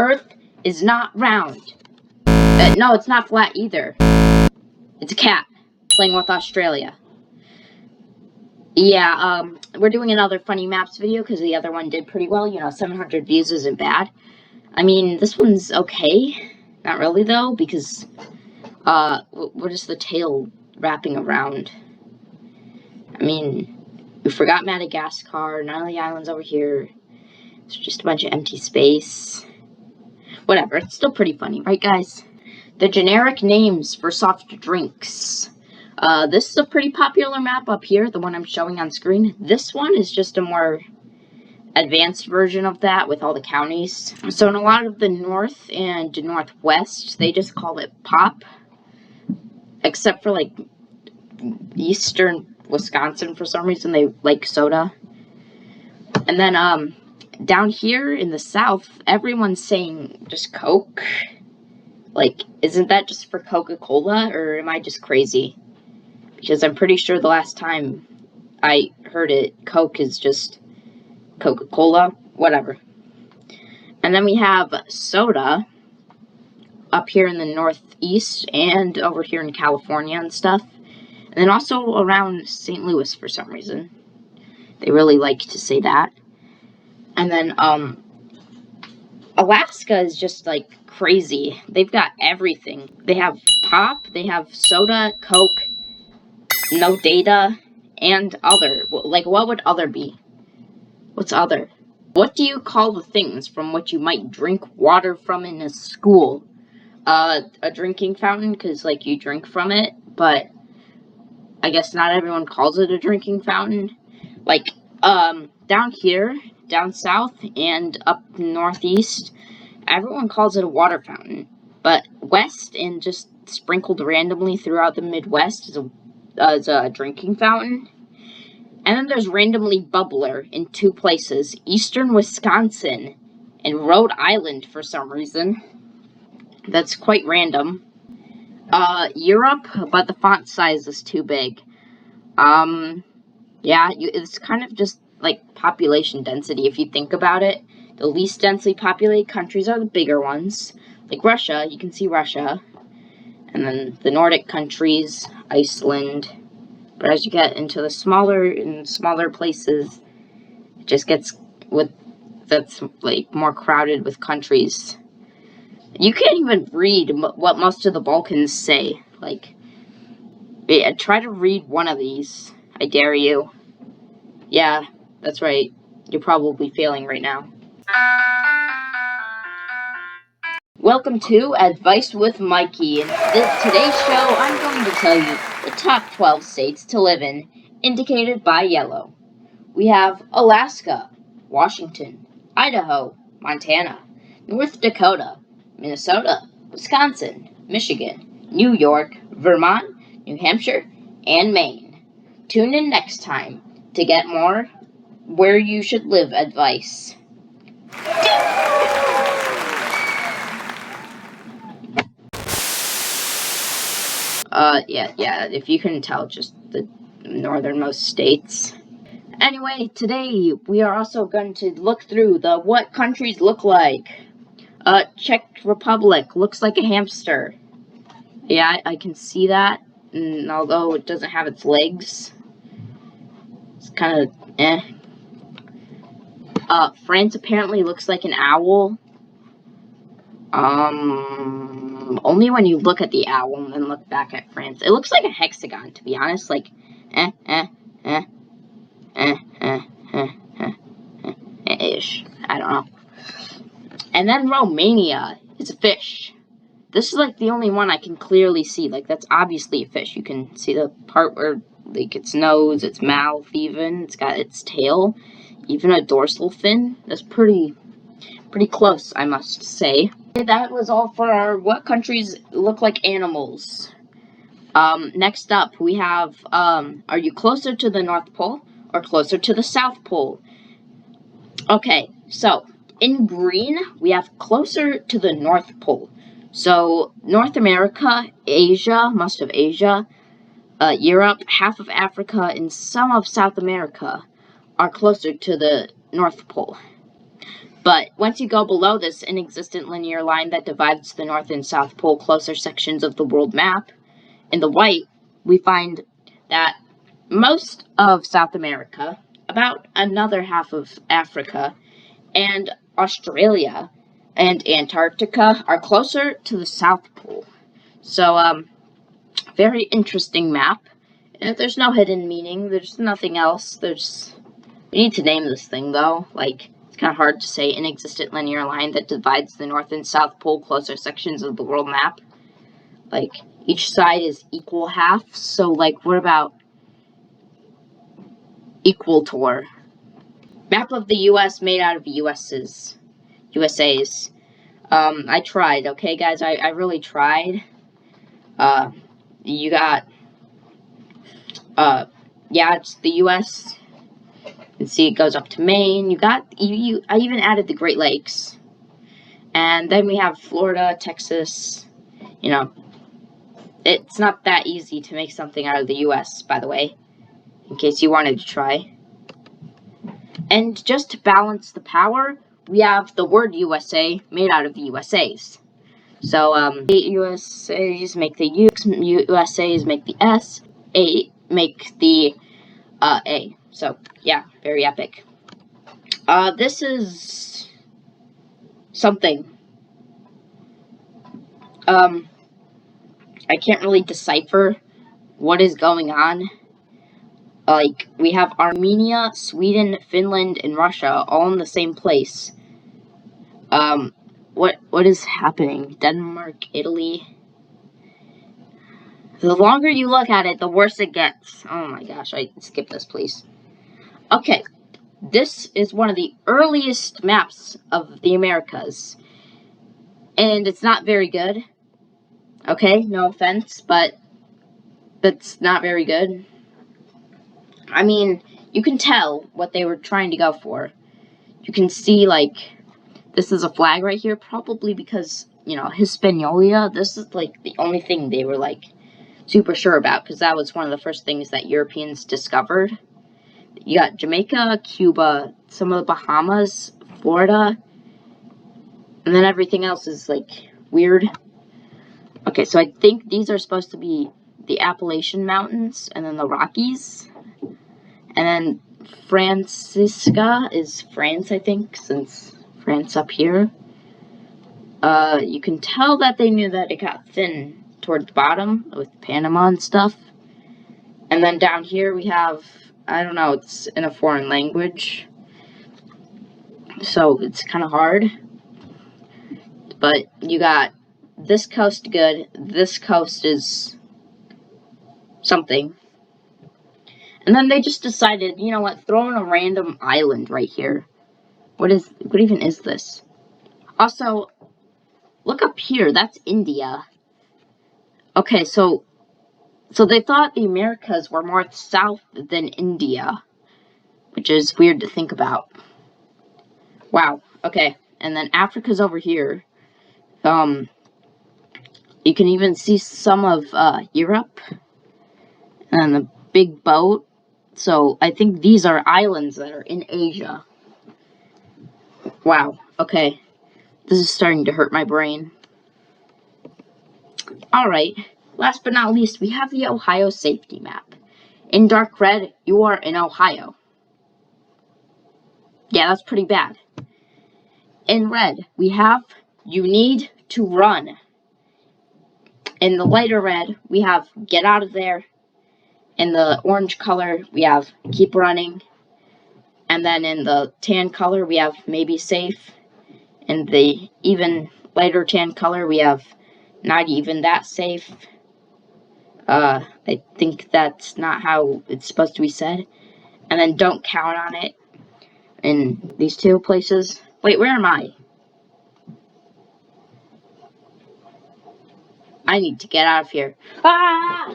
Earth is not round. No, it's not flat either. It's a cat playing with Australia. Yeah, we're doing another funny maps video because the other one did pretty well. You know, 700 views isn't bad. I mean, this one's okay. Not really, though, because, what is the tail wrapping around? I mean, we forgot Madagascar, none of the islands over here. It's just a bunch of empty space. Whatever, it's still pretty funny, right, guys? The generic names for soft drinks. This is a pretty popular map up here, the one I'm showing on screen. This one is just a more advanced version of that with all the counties. So in a lot of the north and northwest, they just call it pop. Except for, like, eastern Wisconsin, for some reason, they like soda. And then, down here in the south, everyone's saying just Coke. Like, isn't that just for Coca-Cola, or am I just crazy? Because I'm pretty sure the last time I heard it, Coke is just Coca-Cola, whatever. And then we have soda up here in the northeast and over here in California and stuff. And then also around St. Louis for some reason. They really like to say that. And then, Alaska is just, like, crazy. They've got everything. They have pop, they have soda, Coke, no data, and other. Like, what would other be? What's other? What do you call the things from which you might drink water from in a school? A drinking fountain, because, like, you drink from it, but I guess not everyone calls it a drinking fountain. Like, down here, down south, and up northeast, everyone calls it a water fountain. But west, and just sprinkled randomly throughout the Midwest, is a drinking fountain. And then there's randomly bubbler in two places, eastern Wisconsin and Rhode Island for some reason. That's quite random. Europe, but the font size is too big. Yeah, it's kind of just like population density if you think about it. The least densely populated countries are the bigger ones. Like Russia, you can see Russia. And then the Nordic countries, Iceland. But as you get into the smaller places, it just gets that's like more crowded with countries. You can't even read what most of the Balkans say. Like, yeah, try to read one of these. I dare you. Yeah, that's right. You're probably failing right now. Welcome to Advice with Mikey. In today's show, I'm going to tell you the top 12 states to live in, indicated by yellow. We have Alaska, Washington, Idaho, Montana, North Dakota, Minnesota, Wisconsin, Michigan, New York, Vermont, New Hampshire, and Maine. Tune in next time to get more where you should live advice. Yeah, if you couldn't tell, just the northernmost states. Anyway, today we are also going to look through the what countries look like. Czech Republic looks like a hamster. Yeah, I can see that, and although it doesn't have its legs, it's kind of eh. France apparently looks like an owl. Only when you look at the owl and then look back at France. It looks like a hexagon, to be honest. Like, ish. I don't know. And then Romania is a fish. This is, like, the only one I can clearly see. Like, that's obviously a fish. You can see the part where, like, its nose, its mouth even. It's got its tail. Even a dorsal fin. That's pretty close, I must say. That was all for our what countries look like animals. Next up, we have, are you closer to the North Pole or closer to the South Pole? Okay, so, in green, we have closer to the North Pole. So, North America, Asia, most of Asia, Europe, half of Africa, and some of South America are closer to the North Pole. But once you go below this inexistent linear line that divides the North and South Pole closer sections of the world map, in the white, we find that most of South America, about another half of Africa, and Australia and Antarctica are closer to the South Pole. So, very interesting map. There's no hidden meaning. There's nothing else. We need to name this thing, though. Like, it's kind of hard to say. Inexistent linear line that divides the North and South Pole closer sections of the world map. Like, each side is equal half. So, like, what about equal tour? Map of the U.S. made out of USA's. I tried, okay, guys? I really tried. You got, yeah, it's the U.S. You can see it goes up to Maine. I even added the Great Lakes. And then we have Florida, Texas. You know, it's not that easy to make something out of the U.S., by the way, in case you wanted to try. And just to balance the power, we have the word USA made out of USA's. So, USA's make the U, USA's make the S, A make the A. So, yeah, very epic. This is something. I can't really decipher what is going on. Like, we have Armenia, Sweden, Finland, and Russia all in the same place. What is happening? Denmark, Italy. The longer you look at it, the worse it gets. Oh my gosh, skip this, please. Okay, this is one of the earliest maps of the Americas. And it's not very good. Okay, no offense, but that's not very good. I mean, you can tell what they were trying to go for. You can see, like, this is a flag right here, probably because, you know, Hispaniola, this is, like, the only thing they were, like, super sure about, because that was one of the first things that Europeans discovered. You got Jamaica, Cuba, some of the Bahamas, Florida, and then everything else is, like, weird. Okay, so I think these are supposed to be the Appalachian Mountains, and then the Rockies, and then Francisca is France, I think, since France up here. You can tell that they knew that it got thin toward the bottom with Panama and stuff. And then down here we have, I don't know, it's in a foreign language, so it's kind of hard. But you got this coast good, this coast is something. And then they just decided, you know what, throw in a random island right here. What even is this? Also, look up here, that's India. Okay, so they thought the Americas were more south than India, which is weird to think about. Wow, okay, and then Africa's over here. You can even see some of Europe, and the big boat. So I think these are islands that are in Asia. Wow, okay. This is starting to hurt my brain. Alright, last but not least, we have the Ohio safety map. In dark red, you are in Ohio. Yeah, that's pretty bad. In red, we have you need to run. In the lighter red, we have get out of there. In the orange color, we have keep running. And then in the tan color, we have maybe safe. In the even lighter tan color, we have not even that safe. I think that's not how it's supposed to be said. And then don't count on it in these two places. Wait, where am I? I need to get out of here. Ah!